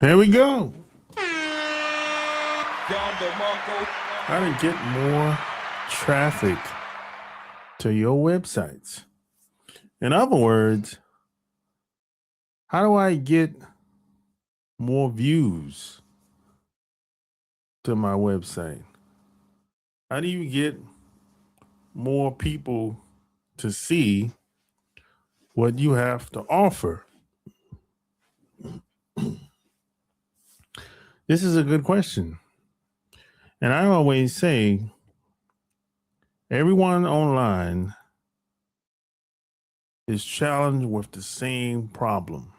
Here we go. How to get more traffic to your websites. In other words, how do I get more views to my website? How do you get more people to see what you have to offer? This is a good question. And I always say, everyone online is challenged with the same problem.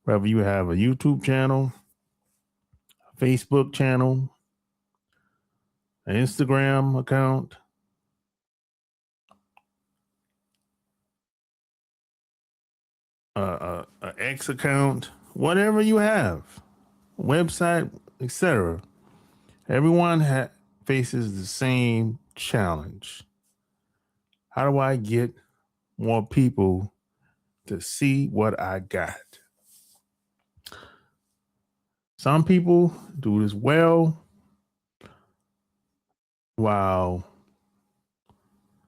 Whether you have a YouTube channel, a Facebook channel, an Instagram account, a X account, whatever you have, website, etc. Everyone faces the same challenge. How do I get more people to see what I got? Some people do this well, while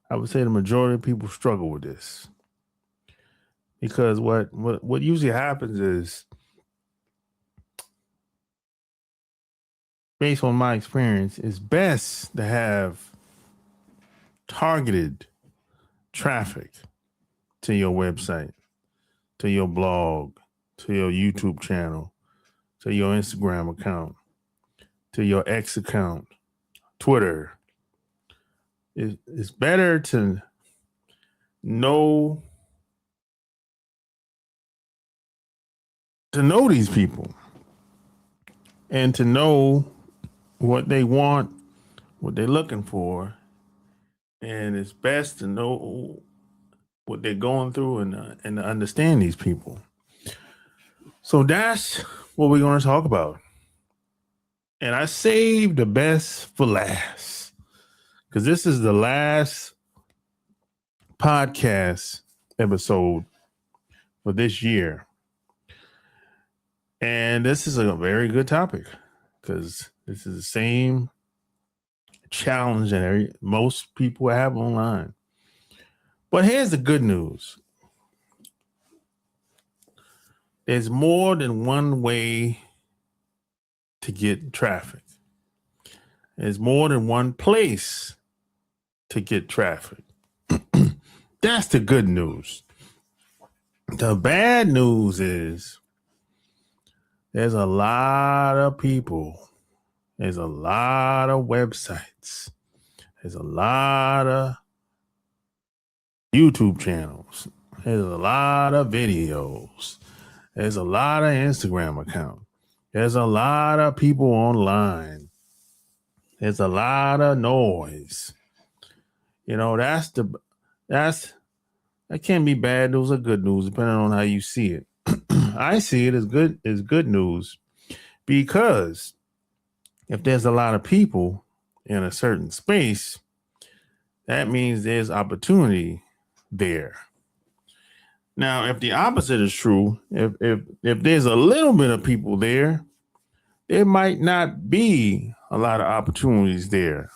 I would say the majority of people struggle with this. Because what usually happens is, based on my experience, it's best to have targeted traffic to your website, to your blog, to your YouTube channel, to your Instagram account, to your X account, Twitter. It's better to know these people and to know what they want, what they're looking for, and it's best to know what they're going through and to understand these people. So that's what we're going to talk about. And I saved the best for last, because this is the last podcast episode for this year. And this is a very good topic, because this is the same challenge that most people have online. But here's the good news. There's more than one way to get traffic. There's more than one place to get traffic. That's the good news. The bad news is there's a lot of people. There's a lot of websites. There's a lot of YouTube channels. There's a lot of videos. There's a lot of Instagram accounts. There's a lot of people online. There's a lot of noise. You know, that can't be bad news or good news, depending on how you see it. I see it as good news, because if there's a lot of people in a certain space, that means there's opportunity there. Now, if the opposite is true, if there's a little bit of people there, there might not be a lot of opportunities there.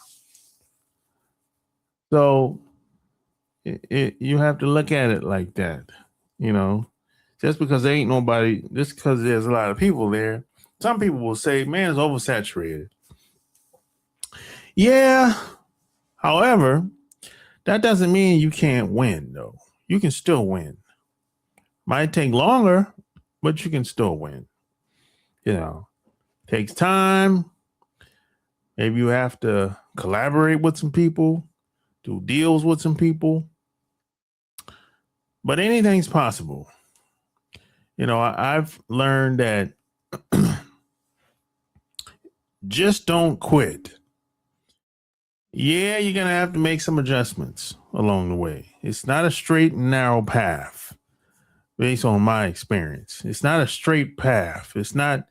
So you have to look at it like that. You know, just because there ain't nobody, just because there's a lot of people there, some people will say, man, it's oversaturated. Yeah. However, that doesn't mean you can't win, though. You can still win. Might take longer, but you can still win. You know, takes time. Maybe you have to collaborate with some people, do deals with some people. But anything's possible. You know, I've learned that just don't quit. Yeah, you're going to have to make some adjustments along the way. It's not a straight and narrow path, based on my experience. It's not a straight path. It's not,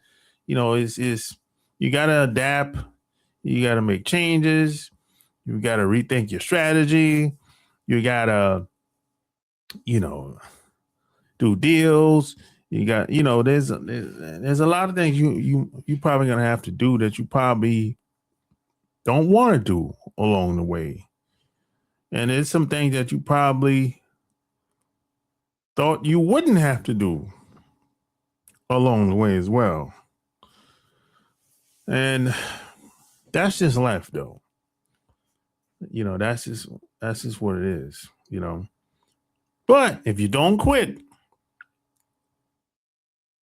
you know, it's you got to adapt. You got to make changes. You got to rethink your strategy. You got to, you know, do deals. You got, there's a lot of things you probably gonna have to do that you probably don't want to do along the way. And there's some things that you probably thought you wouldn't have to do along the way as well. And that's just life though. That's just what it is. But if you don't quit,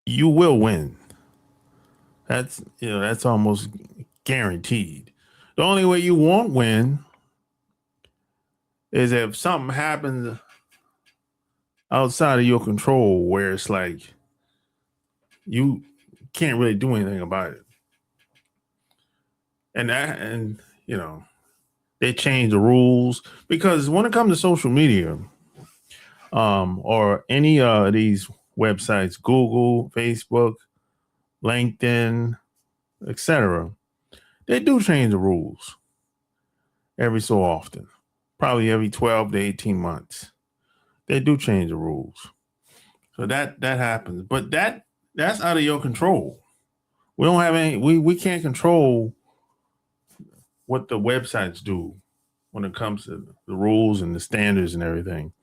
you will win. That's almost guaranteed. The only way you won't win is if something happens outside of your control where it's like you can't really do anything about it. And they change the rules because when it comes to social media, or any of these websites, Google, Facebook, LinkedIn, etc., they do change the rules every so often, probably every 12 to 18 months. They do change the rules. So that happens. But that's out of your control. We don't have any we can't control what the websites do when it comes to the rules and the standards and everything.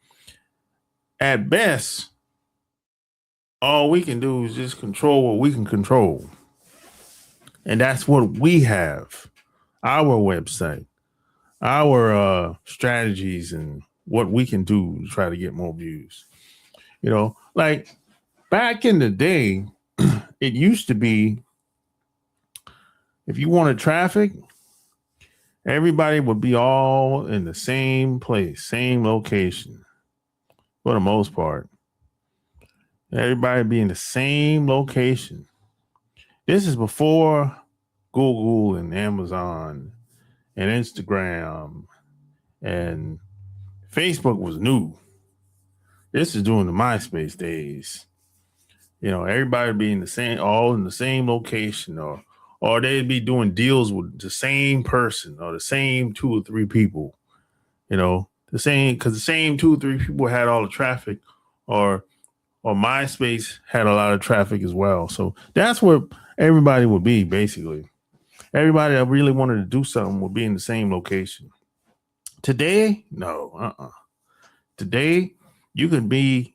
At best, all we can do is just control what we can control. And that's what we have. Our website, our strategies and what we can do to try to get more views. Like back in the day, it used to be if you wanted traffic, everybody would be all in the same place, same location for the most part. Everybody be in the same location. This is before Google and Amazon and Instagram and Facebook was new. This is during the MySpace days. Everybody be all in the same location, or they'd be doing deals with the same person or the same two or three people. Because the same two or three people had all the traffic, or MySpace had a lot of traffic as well. So that's where everybody would be basically. Everybody that really wanted to do something would be in the same location. Today, no, Today, you could be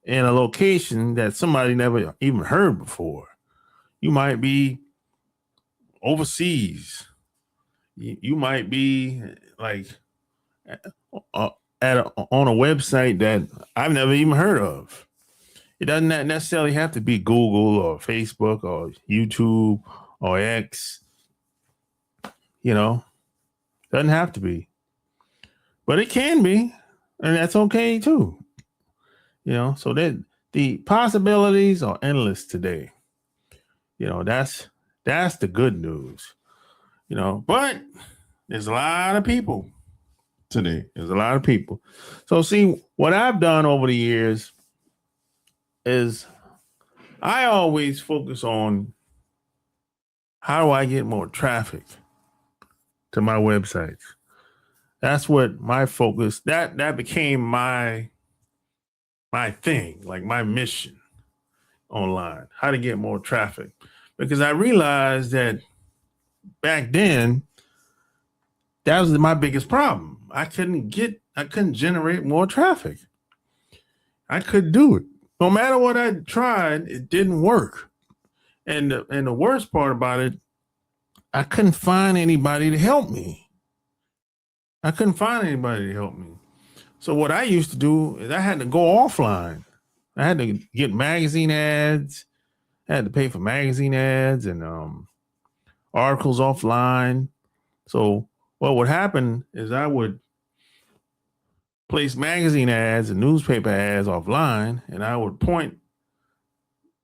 in a location that somebody never even heard before. You might be overseas. You might be like on a website that I've never even heard of. It doesn't necessarily have to be Google or Facebook or YouTube or X. Doesn't have to be, but it can be, and that's okay too. So that the possibilities are endless today. That's the good news. But there's a lot of people today. There's a lot of people. So see, what I've done over the years is I always focus on how do I get more traffic to my websites. That's what my focus, that became my thing, like my mission online, how to get more traffic. Because I realized that back then, that was my biggest problem. I couldn't generate more traffic. I couldn't do it. No matter what I tried, it didn't work. And the worst part about it, I couldn't find anybody to help me. So what I used to do is I had to go offline. I had to get magazine ads. I had to pay for magazine ads and articles offline. So what would happen is I would place magazine ads and newspaper ads offline, and I would point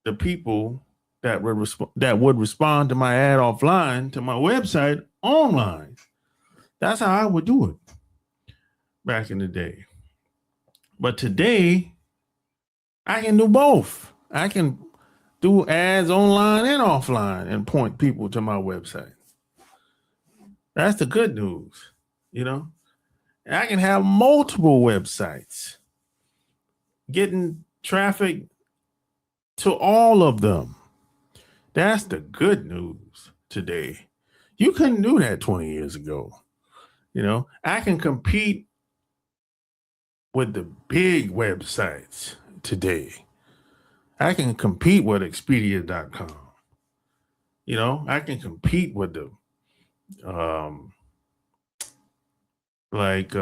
the people that would respond to my ad offline to my website online. That's how I would do it back in the day. But today, I can do both. I can do ads online and offline and point people to my website. That's the good news, And I can have multiple websites getting traffic to all of them. That's the good news today. You couldn't do that 20 years ago. I can compete with the big websites today. I can compete with Expedia.com. I can compete with the like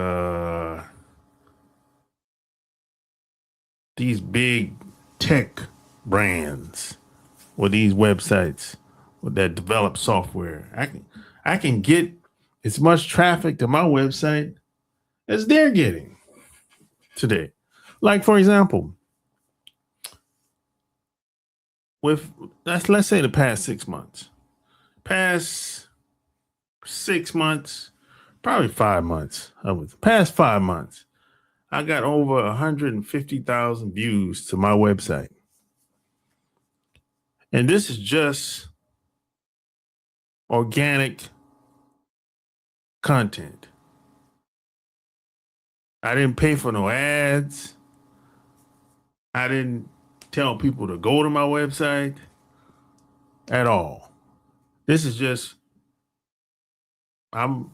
these big tech brands or these websites that develop software. I can get as much traffic to my website as they're getting today. Like, for example, with let's say the past 6 months. Past 6 months, probably 5 months. Past 5 months, I got over 150,000 views to my website. And this is just organic content. I didn't pay for no ads. I didn't tell people to go to my website at all. This is just, I'm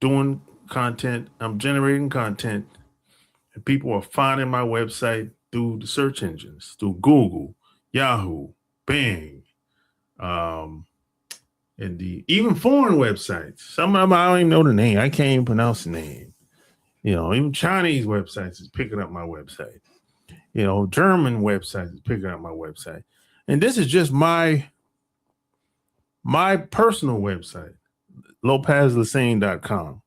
doing content, I'm generating content, and people are finding my website through the search engines, through Google, Yahoo, Bing, and even foreign websites. Some of them I don't even know the name. I can't even pronounce the name. Even Chinese websites is picking up my website. German websites is picking up my website. And this is just my personal website, lopazlasane.com.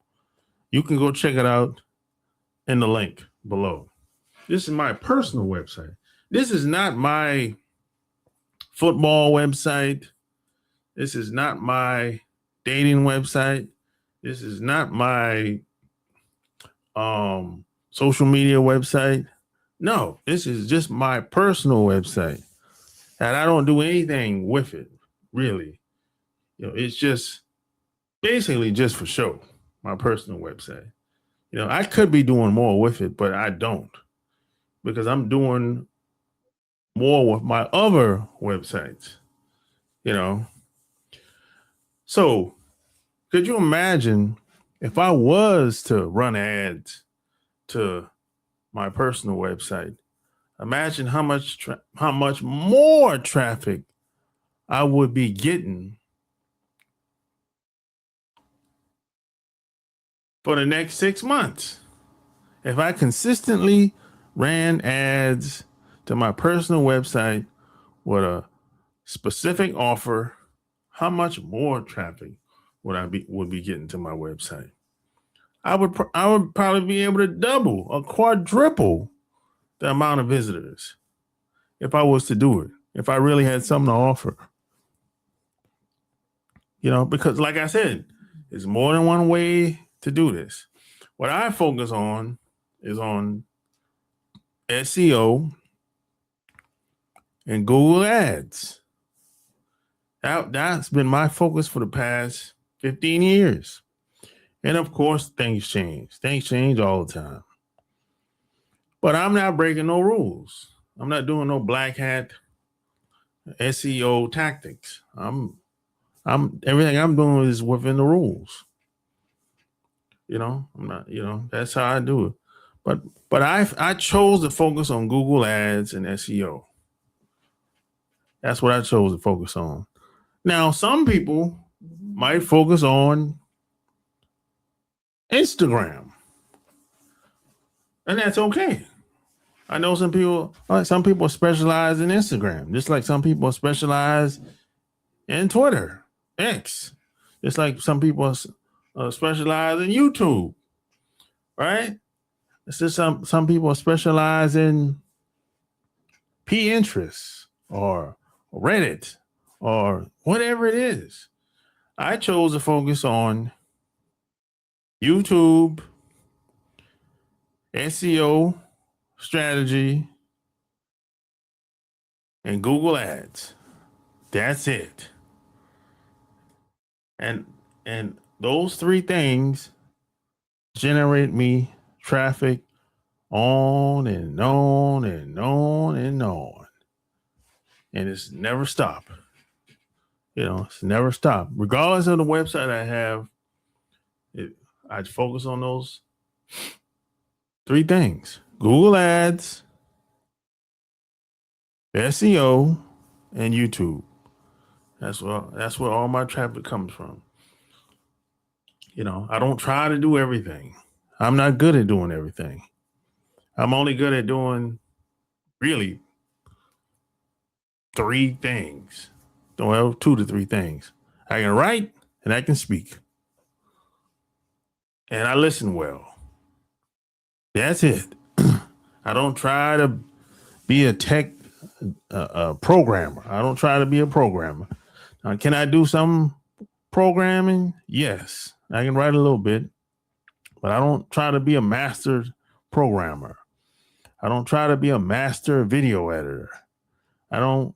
You can go check it out in the link below. This is my personal website. This is not my football website. This is not my dating website. This is not my social media website. No, this is just my personal website. And I don't do anything with it, really. It's just basically just for show, my personal website. I could be doing more with it, but I don't, because I'm doing more with my other websites. So could you imagine if I was to run ads to my personal website? Imagine how much more traffic I would be getting for the next 6 months. If I consistently ran ads to my personal website with a specific offer, how much more traffic would be getting to my website? I would probably be able to double or quadruple the amount of visitors if I was to do it, if I really had something to offer. Because like I said, there's more than one way to do this. What I focus on is on SEO and Google Ads. That's been my focus for the past 15 years. And of course, things change. Things change all the time. But I'm not breaking no rules. I'm not doing no black hat SEO tactics. I'm everything I'm doing is within the rules. I'm not, that's how I do it. But I chose to focus on Google Ads and SEO. That's what I chose to focus on. Now, some people might focus on Instagram, and that's okay. I know some people specialize in Instagram, just like some people specialize in Twitter, X, just like some people specialize in YouTube, right? It's just some people specialize in Pinterest or Reddit or whatever it is. I chose to focus on YouTube, SEO strategy, and Google Ads. That's it. And those three things generate me traffic on and on and on and on. and it's never stop. It's never stop. Regardless of the website I have, I focus on those three things: Google Ads, SEO, and YouTube. That's where all my traffic comes from. I don't try to do everything. I'm not good at doing everything. I'm only good at doing really three things. Well, 2 to 3 things. I can write and I can speak. And I listen well. That's it. I don't try to be a tech programmer. I don't try to be a programmer. Now, can I do some programming? Yes. I can write a little bit, but I don't try to be a master programmer. I don't try to be a master video editor. I don't,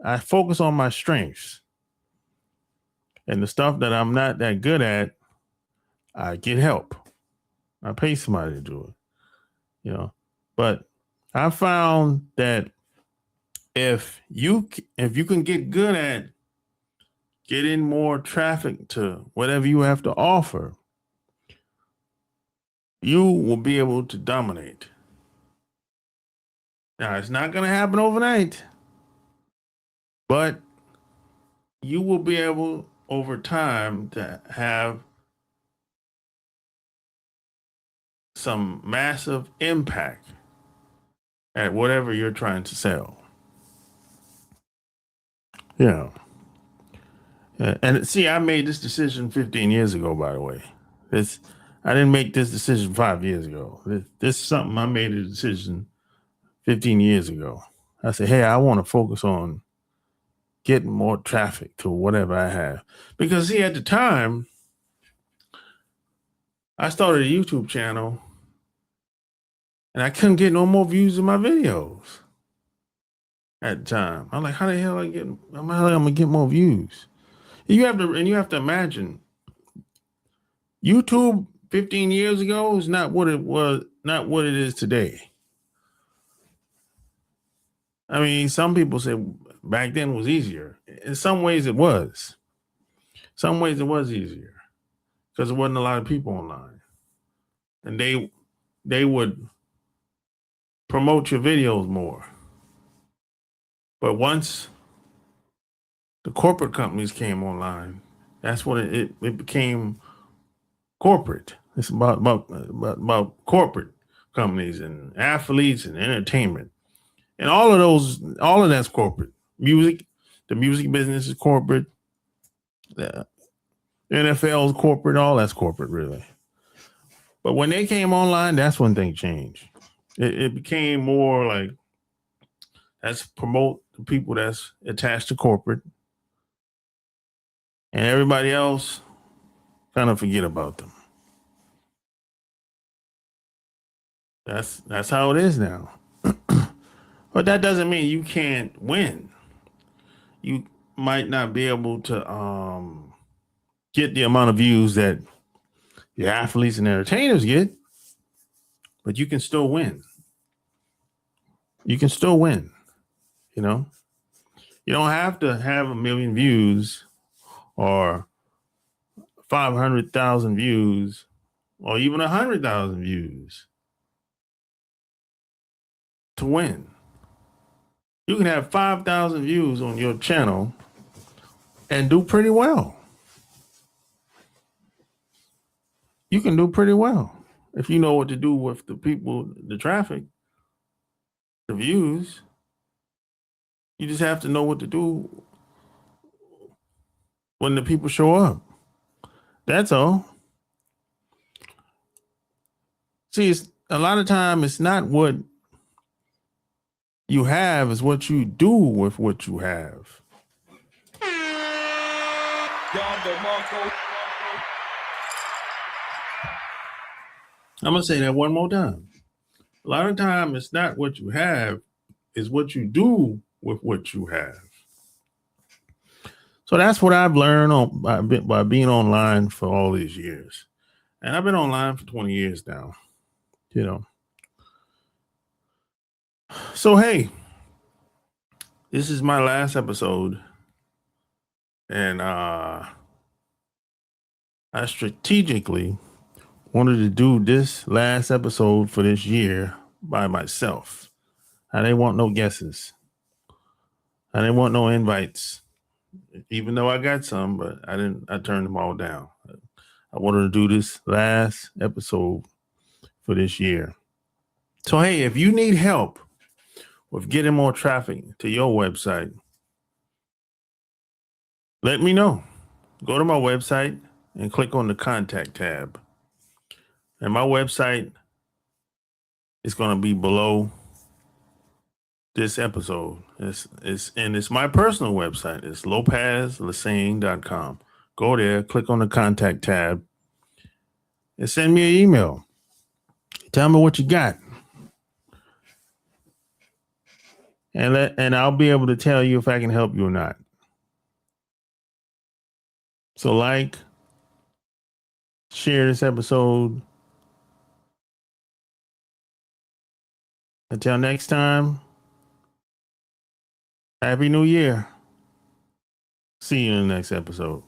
I focus on my strengths. And the stuff that I'm not that good at, I get help. I pay somebody to do it, But I found that if you can get good at getting more traffic to whatever you have to offer, you will be able to dominate. Now, it's not going to happen overnight, but you will be able over time to have some massive impact at whatever you're trying to sell. Yeah. And see, I made this decision 15 years ago, by the way. I didn't make this decision 5 years ago. This is something I made a decision 15 years ago. I said, hey, I want to focus on getting more traffic to whatever I have. Because see, at the time, I started a YouTube channel and I couldn't get no more views of my videos at the time. I'm like, how the hell am I gonna get more views? You have to imagine YouTube 15 years ago is not what it was, not what it is today. I mean, some people say back then was easier. In some ways it was. Some ways it was easier because there wasn't a lot of people online. And they would promote your videos more. But once the corporate companies came online, that's when it became corporate. It's about corporate companies and athletes and entertainment. And all of that's corporate. Music, the music business is corporate. The NFL is corporate. All that's corporate, really. But when they came online, that's when things changed. It became more like, let's promote the people that's attached to corporate, and everybody else kind of forget about them. That's how it is now. But that doesn't mean you can't win. You might not be able to get the amount of views that the athletes and entertainers get, but you can still win. You can still win. You don't have to have 1 million views or 500,000 views or even 100,000 views to win. You can have 5,000 views on your channel and do pretty well. You can do pretty well if you know what to do with the people, the traffic, the views. You just have to know what to do when the people show up. That's all. See, a lot of time it's not what you have, it's what you do with what you have. I'm going to say that one more time. A lot of time it's not what you have, it's what you do with what you have. So that's what I've learned by being online for all these years. And I've been online for 20 years now, So, hey, This is my last episode, and I strategically wanted to do this last episode for this year by myself. I didn't want no guesses. I didn't want no invites, even though I got some, but I didn't. I turned them all down. I wanted to do this last episode for this year. So hey, if you need help with getting more traffic to your website, let me know. Go to my website and click on the contact tab. And my website is going to be below this episode. It's my personal website. It's lopazelesane.com. Go there, click on the contact tab, and send me an email. Tell me what you got. And I'll be able to tell you if I can help you or not. So share this episode. Until next time, Happy New Year. See you in the next episode.